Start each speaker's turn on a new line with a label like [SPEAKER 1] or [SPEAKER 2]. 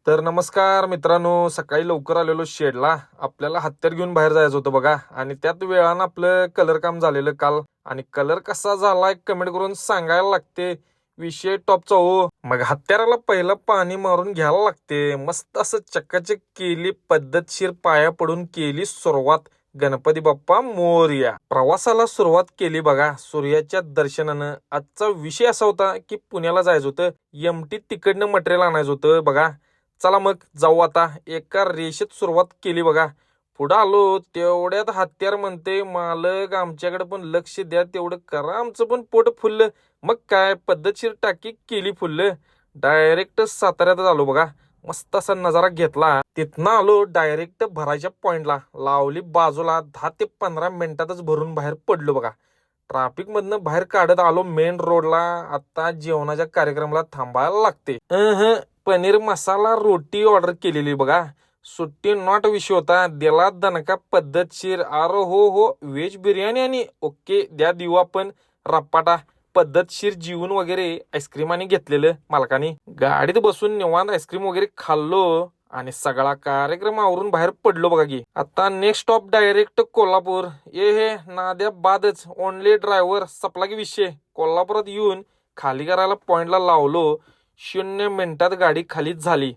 [SPEAKER 1] तर नमस्कार मित्रांनो, सकाळी लवकर आलेलो शेडला. आपल्याला हत्यार घेऊन बाहेर जायचं होतं बघा, आणि त्यात वेळानं आपलं कलर काम झालेलं काल. आणि कलर कसा झालाय कमेंट करून सांगायला लागते. विषय टॉपचा हो. मग हत्याराला पहिलं पाणी मारून घ्यायला लागते. मस्त असं चकाचक केली, पद्धतशीर पाया पडून केली सुरुवात. गणपती बाप्पा मोरया. प्रवासाला सुरुवात केली बघा सूर्याच्या दर्शनानं. आजचा विषय असा होता की पुण्याला जायचं होतं. एमटी तिकडनं मटेरियल आणायचं होतं बघा. चला मग जाऊ आता. एका रेषेत सुरुवात केली बघा. पुढं आलो तेवढ्यात हत्यार म्हणते, मालक आमच्याकडे पण लक्ष द्या, तेवढं करा, आमचं पण पोट फुललं. मग काय पद्धतशीर टाकी केली फुललं. डायरेक्ट साताऱ्यातच आलो बघा. मस्त असा नजारा घेतला. तिथनं आलो डायरेक्ट भरायच्या पॉइंटला. लावली बाजूला. 10 ते 15 मिनिटातच भरून बाहेर पडलो बघा. ट्रॅफिक मधनं बाहेर काढत आलो मेन रोडला. आता जेवणाच्या कार्यक्रमाला थांबायला लागते. पनीर मसाला रोटी ऑर्डर केलेली बघा. सुट्टी नॉट विषय होता. दिला दणका पद्धतशीर. अरे हो हो, व्हेज बिर्याणी आणि ओके द्या देऊ आपण. रप्पाटा पद्धतशीर जीवन वगैरे आईस्क्रीम आणि घेतलेलं मालकाने. गाडीत बसून निवांत आईस्क्रीम वगैरे खाल्लो आणि सगळा कार्यक्रम आवरून बाहेर पडलो बघा की. आता नेक्स्ट स्टॉप डायरेक्ट कोल्हापूर. हे नाद्या बादच ओनली ड्रायव्हर सपला की विषय. कोल्हापुरात येऊन खाली करायला पॉइंटला लावलो. 0 मिनिटात गाडी खालीच झाली.